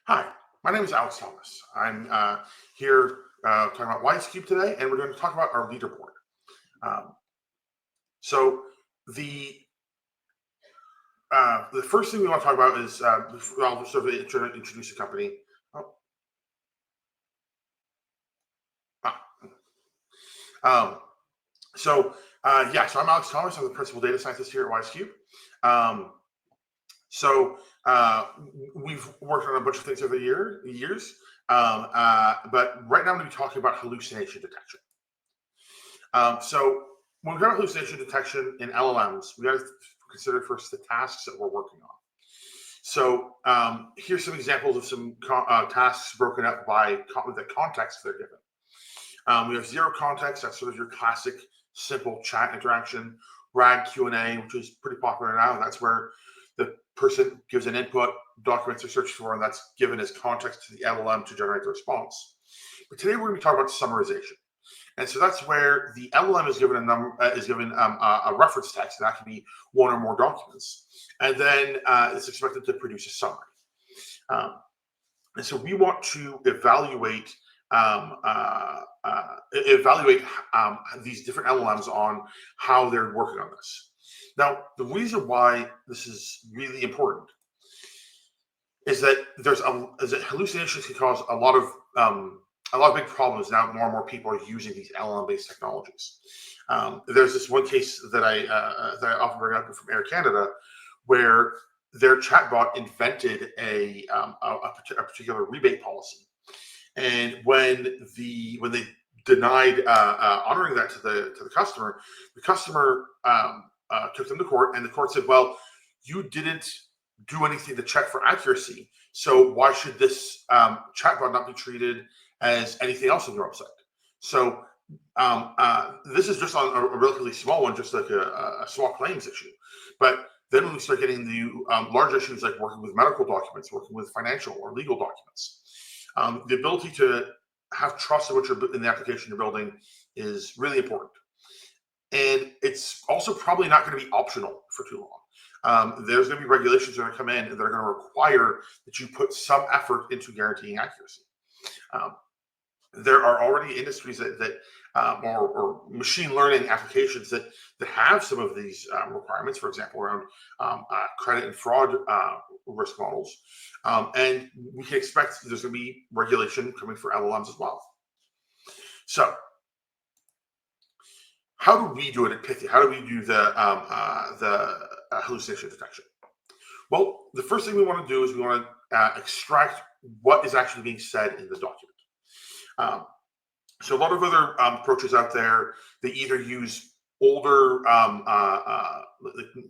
Hi, my name is Alex Thomas. I'm here talking about Wisecube today, and we're going to talk about our leaderboard. Um, so the the first thing we want to talk about is I'll just sort of introduce the company. Oh, ah. Um, so I'm Alex Thomas. I'm the principal data scientist here at Wisecube. Um, So uh, we've worked on a bunch of things over the years, but right now I'm going to be talking about hallucination detection. So when we talk about hallucination detection in LLMs, we got to consider first the tasks that we're working on. So here's some examples of some tasks broken up by the context they're given. We have zero context. That's sort of your classic simple chat interaction. RAG Q&A, which is pretty popular now. That's where the person gives an input, documents are searched for, and that's given as context to the LLM to generate the response. But today we're going to be talking about summarization. And so that's where the LLM is given a reference text, and that can be one or more documents. And then it's expected to produce a summary. And so we want to evaluate these different LLMs on how they're working on this. Now, the reason why this is really important is that hallucinations can cause a lot of big problems. Now, more and more people are using these LLM-based technologies. There's this one case that I often bring up from Air Canada, where their chatbot invented a particular rebate policy, and when they denied honoring that to the customer took them to court, and the court said, "Well, you didn't do anything to check for accuracy, so why should this chatbot not be treated as anything else on your website?" So this is just on a relatively small one, just like a small claims issue. But then when we start getting the large issues like working with medical documents, working with financial or legal documents, the ability to have trust in what you're in the application you're building is really important. And it's also probably not going to be optional for too long. There's going to be regulations that are going to come in that are going to require that you put some effort into guaranteeing accuracy. There are already industries or machine learning applications that have some of these requirements, for example, around credit and fraud risk models. And we can expect there's going to be regulation coming for LLMs as well. So how do we do it at Pythia? How do we do the hallucination detection? Well, the first thing we want to do is we want to extract what is actually being said in the document. So a lot of other approaches out there, they either use older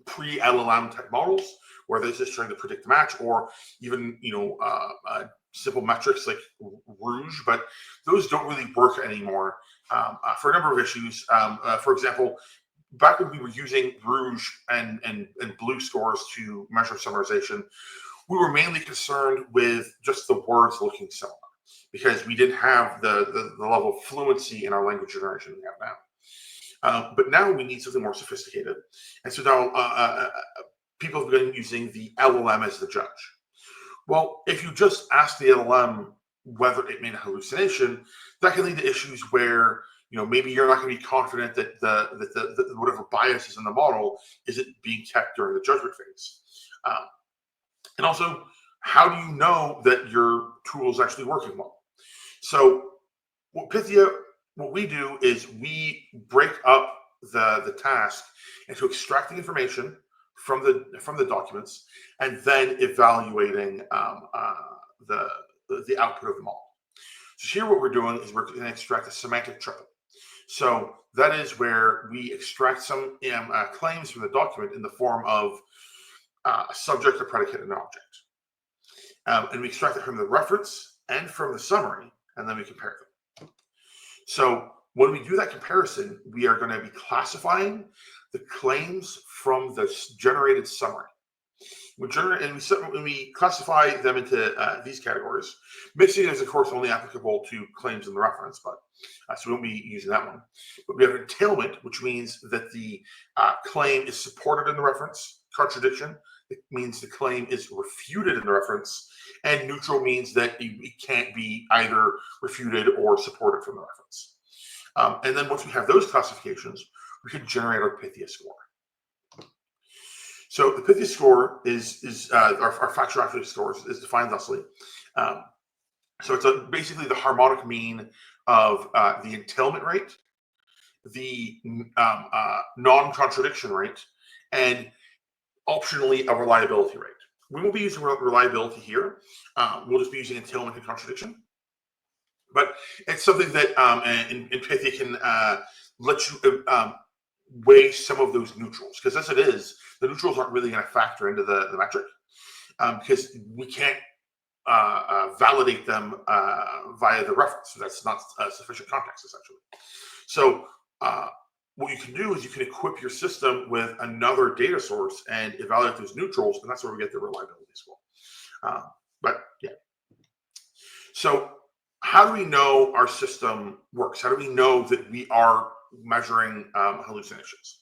pre-LLM type models, where they're just trying to predict the match, or even simple metrics like ROUGE, but those don't really work anymore for a number of issues. For example, back when we were using ROUGE and BLEU scores to measure summarization, we were mainly concerned with just the words looking similar, because we didn't have the level of fluency in our language generation we have now. But now we need something more sophisticated. And so now people have been using the LLM as the judge. Well, if you just ask the LLM whether it made a hallucination, that can lead to issues where maybe you're not going to be confident that the whatever bias is in the model isn't being checked during the judgment phase. And also, how do you know that your tool is actually working well? So what we do is we break up the task into extracting information from the documents and then evaluating the output of the model. So here what we're doing is we're going to extract a semantic triple. So that is where we extract some claims from the document in the form of a subject, a predicate, and an object. And we extract it from the reference and from the summary, and then we compare them. So when we do that comparison, we are going to be classifying the claims from the generated summary. We classify them into these categories. Mixing is, of course, only applicable to claims in the reference, but so we won't be using that one. But we have entailment, which means that the claim is supported in the reference, contradiction, it means the claim is refuted in the reference, and neutral means that it can't be either refuted or supported from the reference. And then once we have those classifications, we can generate our Pythia score. So the Pythia score is our factual accuracy score is defined thusly. So it's basically the harmonic mean of the entailment rate, the non-contradiction rate, and optionally a reliability rate. We won't be using reliability here. We'll just be using entailment and contradiction. But it's something that in Pythia can let you weigh some of those neutrals, because as it is, the neutrals aren't really going to factor into the metric because we can't validate them via the reference. So that's not sufficient context, essentially. So what you can do is you can equip your system with another data source and evaluate those neutrals, and that's where we get the reliability score. But yeah. So how do we know our system works? How do we know that we are measuring hallucinations?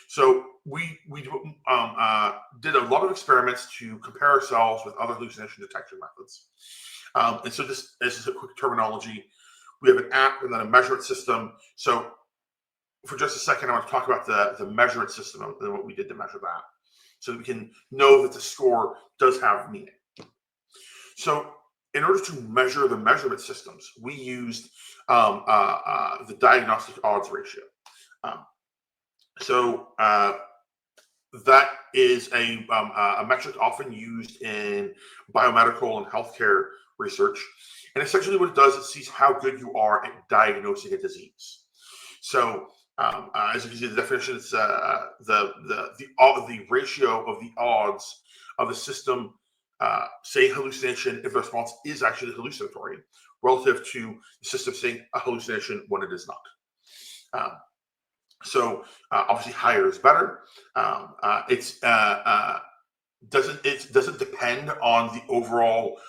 So we did a lot of experiments to compare ourselves with other hallucination detection methods. And so this is a quick terminology. We have an app and then a measurement system. So for just a second, I want to talk about the measurement system and what we did to measure that, so that we can know that the score does have meaning. So in order to measure the measurement systems, we used the diagnostic odds ratio. So that is a metric often used in biomedical and healthcare research. And essentially what it does, it sees how good you are at diagnosing a disease. So as you can see, the definition is the ratio of the odds of the system saying hallucination if the response is actually hallucinatory, relative to the system saying a hallucination when it is not. So obviously higher is better. It doesn't depend on the overall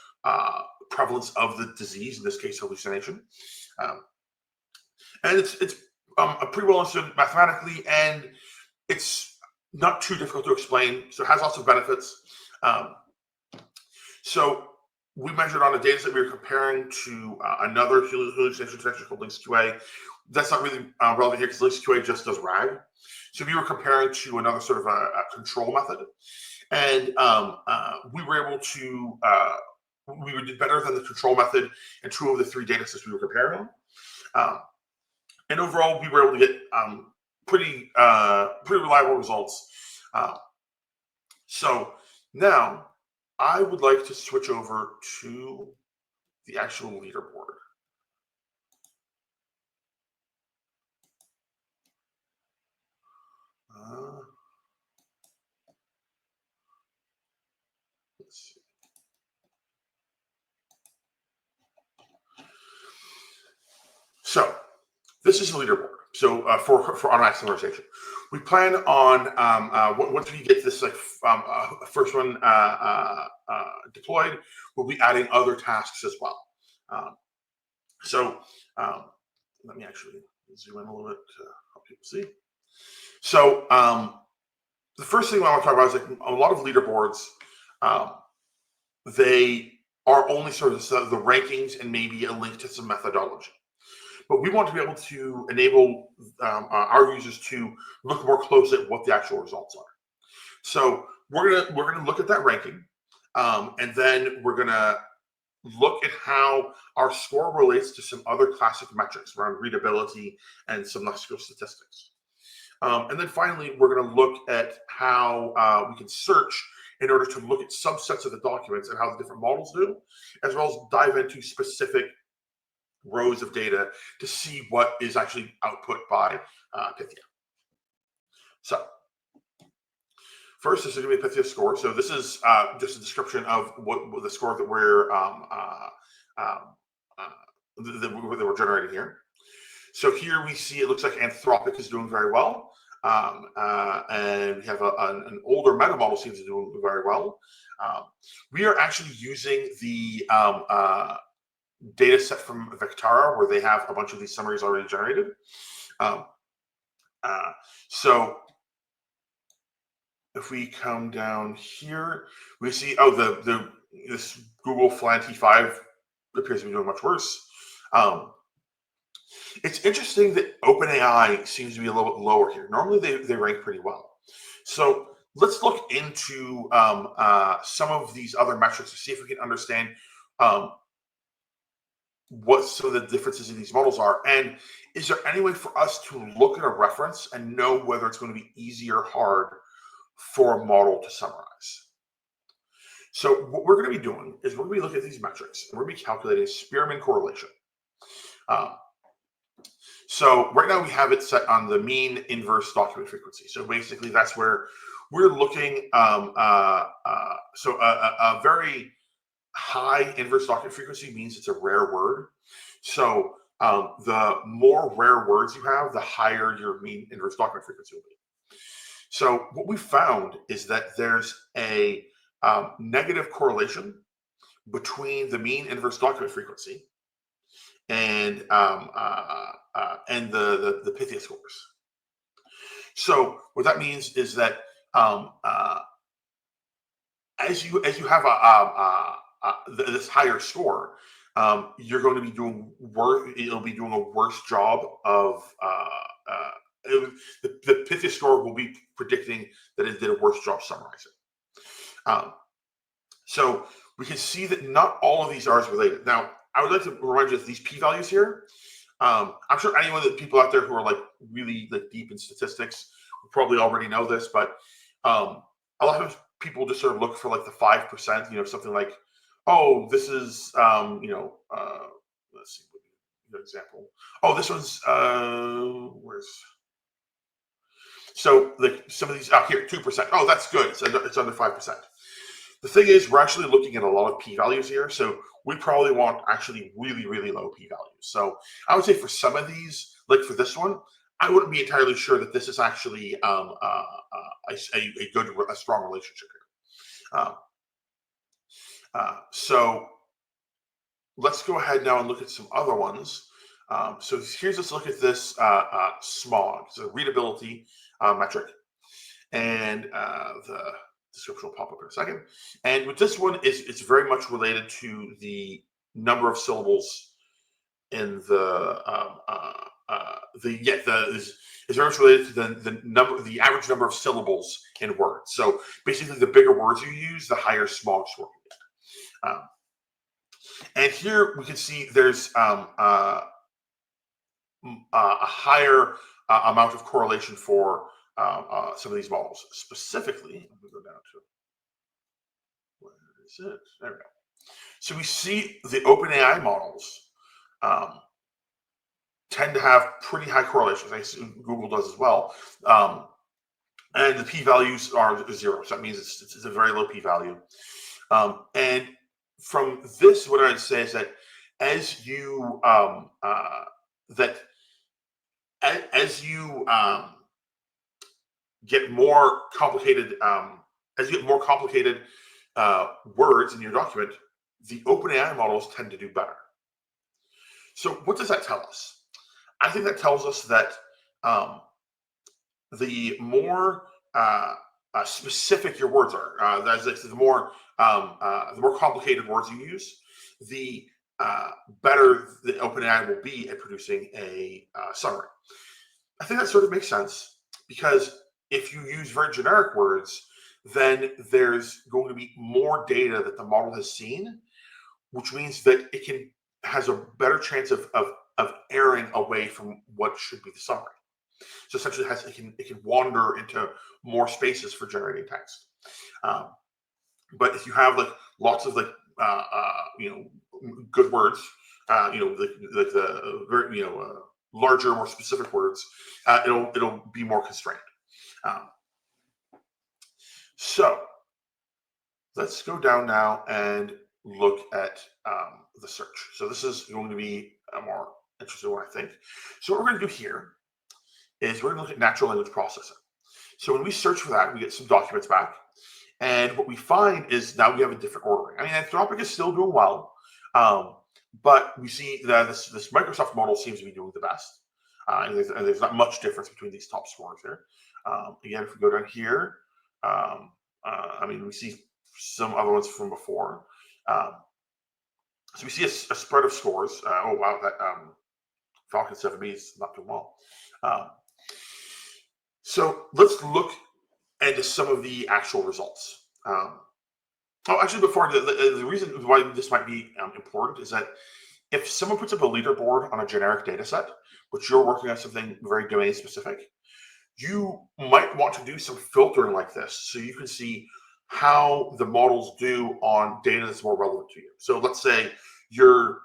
prevalence of the disease, in this case hallucination, and it's pretty well understood mathematically, and it's not too difficult to explain. So it has lots of benefits. So we measured on a data set we were comparing to another hallucination detection called LynxQA. That's not really relevant here because LynxQA just does RAG. So we were comparing to another sort of a control method, and we were able to we did better than the control method in 2 of the 3 data sets we were comparing on. And overall, we were able to get pretty reliable results. So now I would like to switch over to the actual leaderboard. Let's see. So this is the leaderboard. So for automatic summarization, we plan on once we get this first one deployed, we'll be adding other tasks as well. So let me actually zoom in a little bit to help people see. So the first thing I want to talk about is like a lot of leaderboards. They are only sort of the rankings and maybe a link to some methodology. But we want to be able to enable our users to look more closely at what the actual results are. So we're gonna look at that ranking, and then we're gonna look at how our score relates to some other classic metrics around readability and some lexical statistics. And then finally, we're going to look at how we can search in order to look at subsets of the documents and how the different models do, as well as dive into specific rows of data to see what is actually output by Pythia. So first, this is going to be a Pythia score. So this is just a description of what the score that we're generating here. So here we see it looks like Anthropic is doing very well. And we have an older meta model seems to do very well. We are actually using the data set from Vectara, where they have a bunch of these summaries already generated. So if we come down here, we see, oh, this Google Flan T5 appears to be doing much worse. It's interesting that OpenAI seems to be a little bit lower here. Normally they rank pretty well. So let's look into some of these other metrics to see if we can understand what some of the differences in these models are. And is there any way for us to look at a reference and know whether it's going to be easy or hard for a model to summarize? So what we're going to be doing is we're going to be looking at these metrics and we're going to be calculating Spearman correlation. So right now we have it set on the mean inverse document frequency. So basically that's where we're looking, so a very high inverse document frequency means it's a rare word. So the more rare words you have, the higher your mean inverse document frequency will be. So what we found is that there's a negative correlation between the mean inverse document frequency and the Pythia scores. So what that means is that as you have this higher score, you're going to be doing worse. It'll be doing a worse job of the Pythia score will be predicting that it did a worse job summarizing. So we can see that not all of these are related. Now, I would like to remind you of these p-values here. I'm sure anyone that people out there who are like really like deep in statistics will probably already know this, but a lot of people just sort of look for like the 5%, something like, oh, this is, let's see, an example. Oh, this one's, so like some of these, here, 2%. Oh, that's good. It's under 5%. The thing is, we're actually looking at a lot of p-values here, so we probably want actually really, really low p-values. So I would say for some of these, like for this one, I wouldn't be entirely sure that this is actually a strong relationship here. So let's go ahead now and look at some other ones. So let's look at this SMOG, so readability metric, and the description will pop up in a second. And with this one, it's very much related to the number of syllables in it's very much related to the average number of syllables in words. So basically, the bigger words you use, the higher SMOG score you get. And here we can see there's a higher amount of correlation for some of these models. Specifically, I'm going to go down to, where is it? There we go. So we see the OpenAI models tend to have pretty high correlations. I assume Google does as well. And the p-values are 0. So that means it's a very low p-value. And from this, what I'd say is that as you get more complicated, words in your document, the OpenAI models tend to do better. So what does that tell us? I think that tells us that the more specific your words are, the more complicated words you use, the better the OpenAI will be at producing a summary. I think that sort of makes sense, because if you use very generic words, then there's going to be more data that the model has seen, which means that it has a better chance of erring away from what should be the summary. So essentially, it can wander into more spaces for generating text. But if you have like lots of good words, the very larger, more specific words, it'll be more constrained. So let's go down now and look at the search. So this is going to be a more interesting one, I think. So what we're going to do here is we're going to look at natural language processing. So when we search for that, we get some documents back. And what we find is now we have a different ordering. I mean, Anthropic is still doing well, but we see that this Microsoft model seems to be doing the best. And there's not much difference between these top scores here. Again, if we go down here, I mean, we see some other ones from before. So we see a spread of scores. Oh wow, that Falcon 7B is not doing well. So let's look into some of the actual results. Actually, before the reason why this might be important is that if someone puts up a leaderboard on a generic data set, but you're working on something very domain specific, you might want to do some filtering like this so you can see how the models do on data that's more relevant to you. So let's say your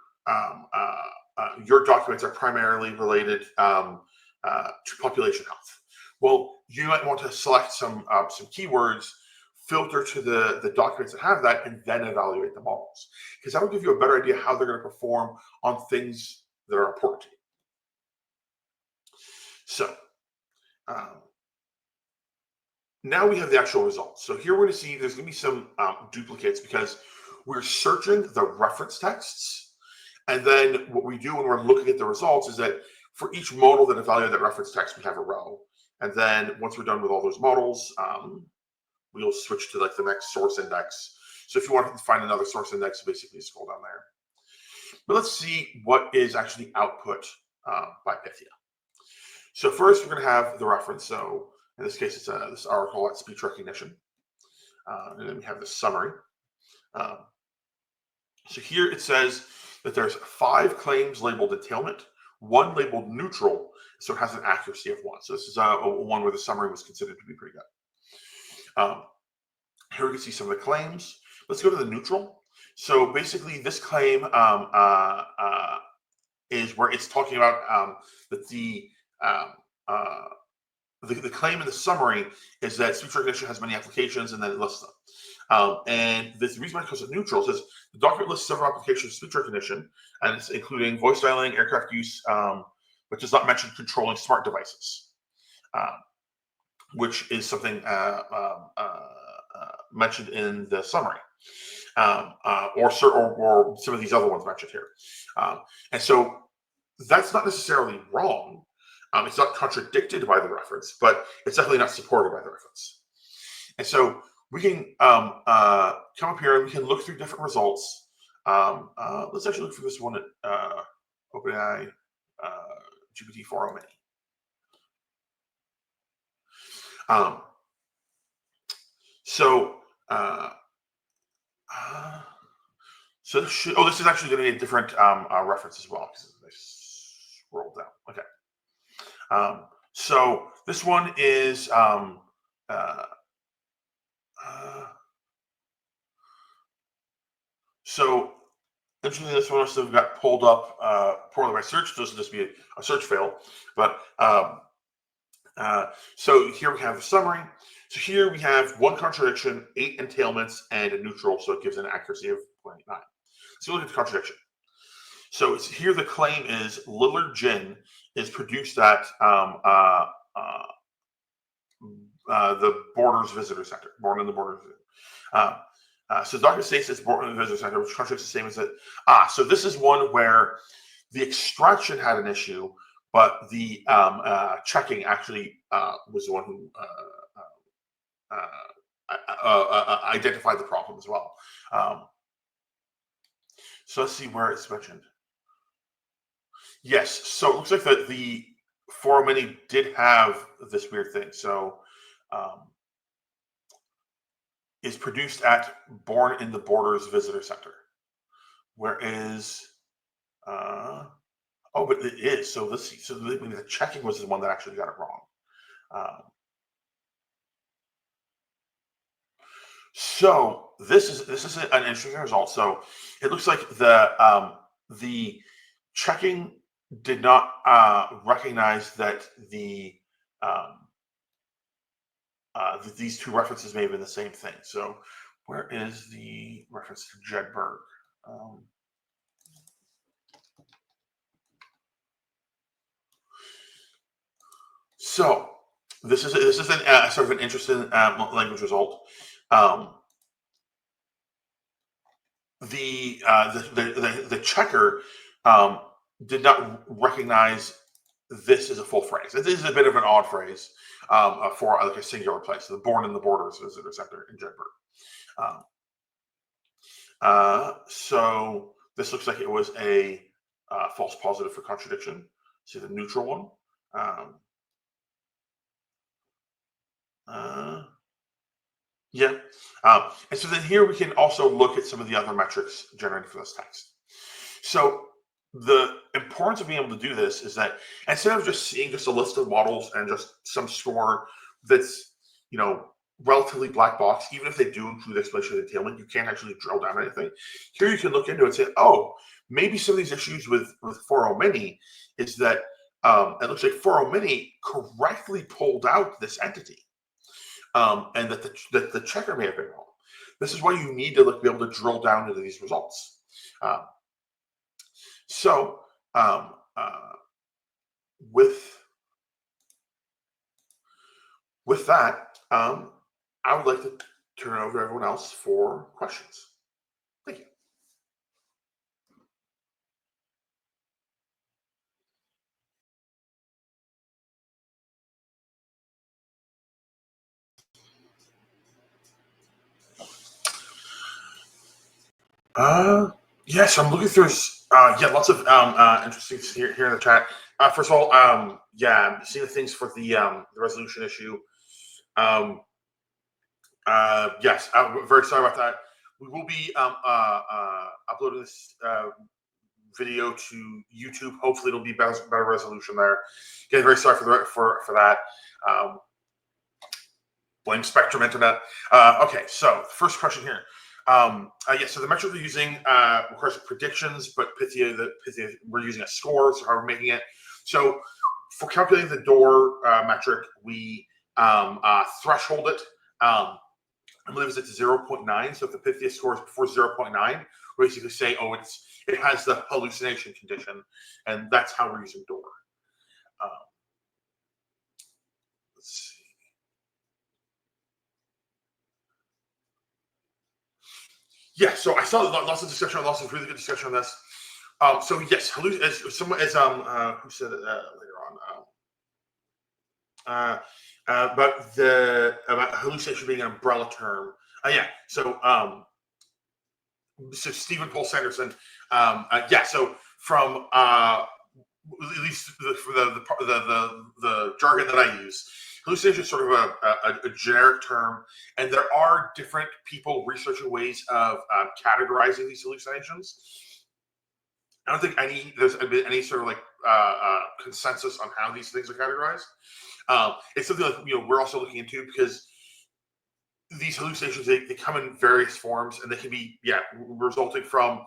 documents are primarily related to population health. Well, you might want to select some keywords, filter to the documents that have that, and then evaluate the models, because that will give you a better idea how they're going to perform on things that are important to you. So now we have the actual results. So here we're going to see there's going to be some duplicates because we're searching the reference texts. And then what we do when we're looking at the results is that for each model that evaluated that reference text, we have a row. And then once we're done with all those models, we'll switch to like the next source index. So if you want to find another source index, basically scroll down there. But let's see what is actually output by Pythia. So first we're going to have the reference. So in this case, it's this article at speech recognition. And then we have the summary. So here it says that there's 5 claims labeled entailment, 1 labeled neutral, so it has an accuracy of 1. So this is a one where the summary was considered to be pretty good. Here we can see some of the claims. Let's go to the neutral. So basically this claim is where it's talking about that the claim in the summary is that speech recognition has many applications, and then it lists them. And the reason why it goes to neutral says the document lists several applications of speech recognition, and it's including voice dialing, aircraft use, but does not mention controlling smart devices, which is something mentioned in the summary, or some of these other ones mentioned here. And so that's not necessarily wrong. It's not contradicted by the reference, but it's definitely not supported by the reference. And so we can come up here and we can look through different results. Let's actually look for this one at OpenAI GPT-4o Mini. So this should, this is actually going to be a different reference as well, because I scroll down. Okay. So this one is so interestingly, this one must have got pulled up poorly by search. This will just be a search fail. But so here we have a summary. So here we have 1 contradiction, 8 entailments, and a neutral. So it gives an accuracy of 0.9. So look at the contradiction. So it's here the claim is Lillard Gin is produced at the Borders Visitor Center, born in the Borders. So the document states it's born in the Visitor Center, which contradicts the statement that so this is one where the extraction had an issue, but the checking actually was the one who identified the problem as well. So let's see where it's mentioned. Yes, so it looks like that the 4o Mini did have this weird thing. So is produced at Born in the Borders Visitor Center. Whereas, but it is. So let's see. So the checking was the one that actually got it wrong. So this is an interesting result. So it looks like the checking did not recognize that these 2 references may have been the same thing. So where is the reference to Jedberg? So this is an sort of an interesting language result. The checker did not recognize this as a full phrase. This is a bit of an odd phrase. for like a singular place. The born in the borders is a center in Jedburgh. So this looks like it was a false positive for contradiction. See the neutral one. Yeah. And so then here we can also look at some of the other metrics generated for this text. So the importance of being able to do this is that instead of just seeing just a list of models and just some score that's, relatively black box, even if they do include explanation of entailment, you can't actually drill down anything. Here you can look into it and say, oh, maybe some of these issues with 4.0 mini is that it looks like 4.0 mini correctly pulled out this entity. And that the checker may have been wrong. This is why you need to be able to drill down into these results. With that, I would like to turn it over to everyone else for questions. Thank you. Yes, I'm looking through. Lots of interesting here in the chat. First of all, I'm seeing the things for the resolution issue. Yes, I'm very sorry about that. We will be uploading this video to YouTube. Hopefully, it'll be better resolution there. Again, very sorry for that. Blame Spectrum Internet. Okay, so the first question here. So the metric we're using requires predictions, but Pythia we're using a score, so how we're making it. So for calculating the door metric, we threshold it. I believe it's at 0.9. So if the Pythia score is before 0.9, we basically say, oh, it has the hallucination condition, and that's how we're using door. Let's see. Yeah, so I saw lots of discussion, lots of really good discussion on this. So yes, who said it later on? About hallucination being an umbrella term. So Stephen Paul Sanderson. So from at least for the jargon that I use, hallucination is sort of a generic term, and there are different people researching ways of categorizing these hallucinations. I don't think there's been any sort of like consensus on how these things are categorized. It's something like we're also looking into, because these hallucinations they come in various forms, and they can be resulting from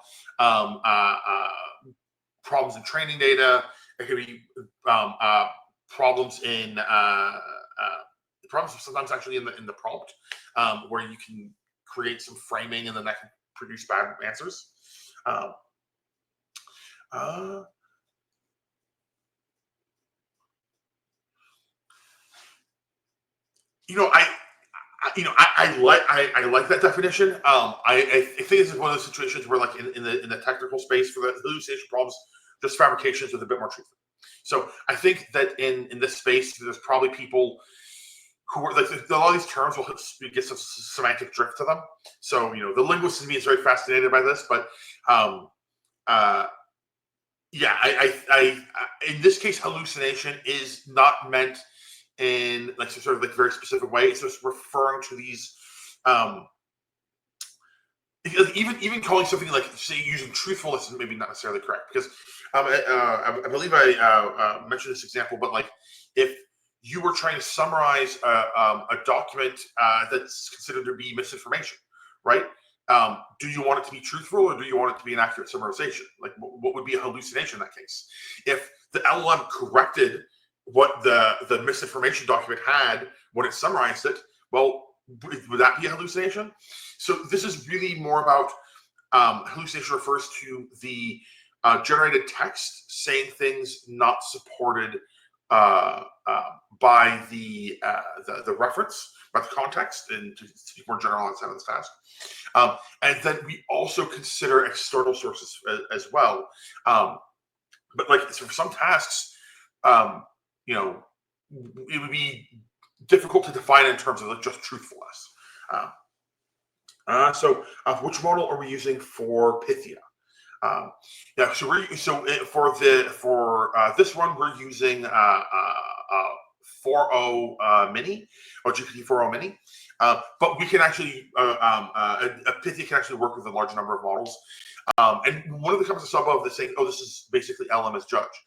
problems in training data. It could be problems in problems sometimes actually in the prompt, where you can create some framing and then that can produce bad answers. I like that definition. I think this is one of those situations where, like in the technical space for the hallucination problems, just fabrications with a bit more truth. So I think that in this space, there's probably people who are like a lot of these terms will get some semantic drift to them. So the linguist in me is very fascinated by this, but I in this case, hallucination is not meant in like some sort of like very specific way. It's just referring to these even calling something like, say, using truthfulness is maybe not necessarily correct, because I believe I mentioned this example, but like if you were trying to summarize a document that's considered to be misinformation, right? Do you want it to be truthful, or do you want it to be an accurate summarization? Like, what would be a hallucination in that case? If the LLM corrected what the misinformation document had when it summarized it, well, would that be a hallucination? So this is really more about hallucination refers to the generated text saying things not supported by the reference, by the context, and to be more general outside of this task. And then we also consider external sources as well. But like for some tasks, it would be difficult to define in terms of just truthfulness. So which model are we using for Pythia? Yeah, so for this one we're using 4.0 mini, or GPT 4.0 mini, but we can actually Pythia can actually work with a large number of models. And one of the comments I saw above, they're saying, "Oh, this is basically LLM as judge."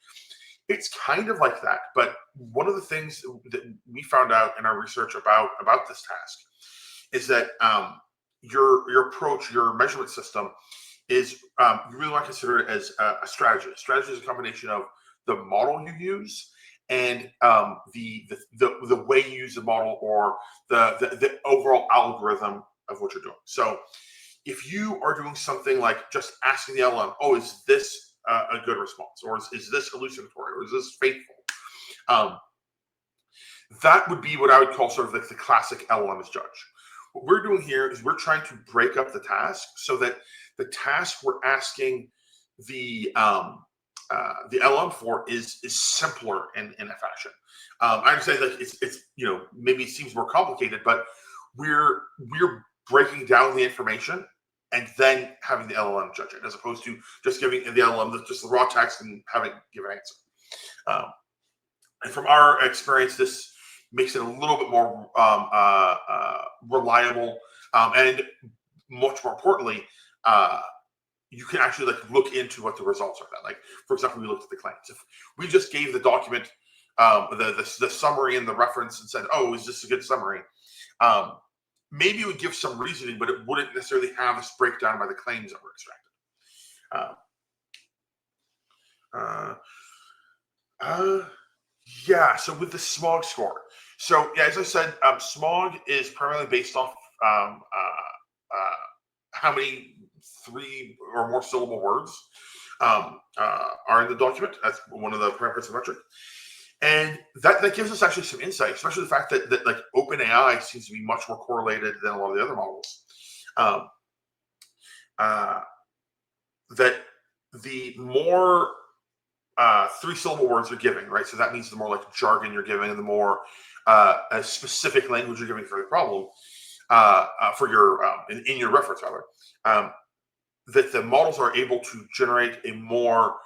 It's kind of like that, but one of the things that we found out in our research about this task is that your approach, your measurement system, is you really want to consider it as a strategy. A strategy is a combination of the model you use and the way you use the model, or the overall algorithm of what you're doing. So if you are doing something like just asking the LLM, "Oh, is this a good response, or is this hallucinatory, or is this faithful?" That would be what I would call sort of like the classic LLM as judge. What we're doing here is we're trying to break up the task so that the task we're asking the LLM for is simpler in a fashion. I would say that it's maybe it seems more complicated, but we're breaking down the information and then having the LLM judge it, as opposed to just giving the LLM just the raw text and having it give an answer. And from our experience, this makes it a little bit more reliable, and much more importantly, you can actually look into what the results are. Like, for example, we looked at the claims. If we just gave the document the summary and the reference and said, "Oh, is this a good summary?" Maybe it would give some reasoning, but it wouldn't necessarily have this breakdown by the claims that were extracted. Yeah, so with the SMOG score. So yeah, as I said, SMOG is primarily based off how many 3 or more syllable words are in the document. That's one of the parameters of the metric. And that gives us actually some insight, especially the fact that like OpenAI seems to be much more correlated than a lot of the other models. That the more 3-syllable words you're giving, right? So that means the more like jargon you're giving, and the more a specific language you're giving for the problem, for your in your reference, rather, that the models are able to generate a more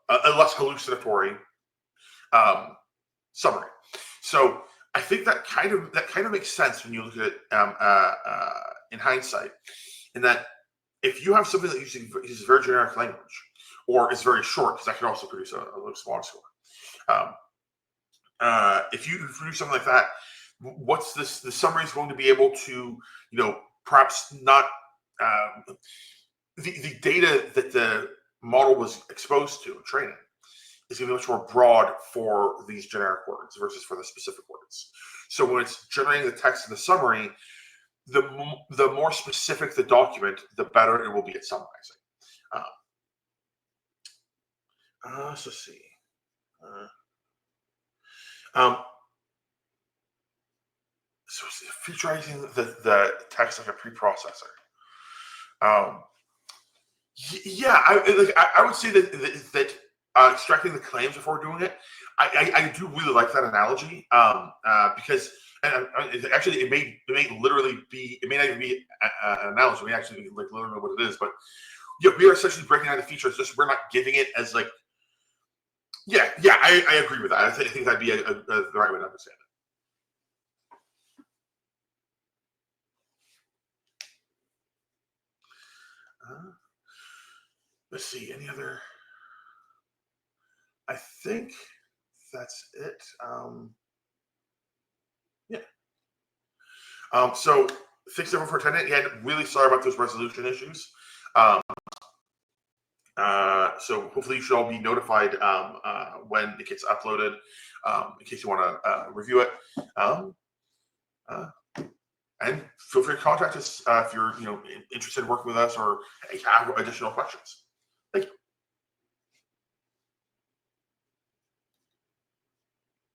a less hallucinatory summary. So I think that kind of makes sense when you look at it in hindsight, in that if you have something that uses very generic language, or is very short, because that can also produce a SMOG score. If you produce something like that, what's this? The summary is going to be able to, perhaps not the data that the model was exposed to in training is going to be much more broad for these generic words versus for the specific words. So when it's generating the text in the summary, the more specific the document, the better it will be at summarizing. Let's see. So featuring the text like a preprocessor. Yeah, I would say that extracting the claims before doing it, I do really like that analogy, because actually it may literally be, it may not even be an analogy, it may actually be like literally what it is, but yeah, we are essentially breaking down the features. Just we're not giving it as like, yeah, I agree with that. I think that'd be the right way to understand it. Let's see, any other? I think that's it. Yeah. So thanks everyone for attending. Again, really sorry about those resolution issues. So hopefully you should all be notified when it gets uploaded, in case you want to review it. And feel free to contact us if you're interested in working with us or have additional questions. Thank you.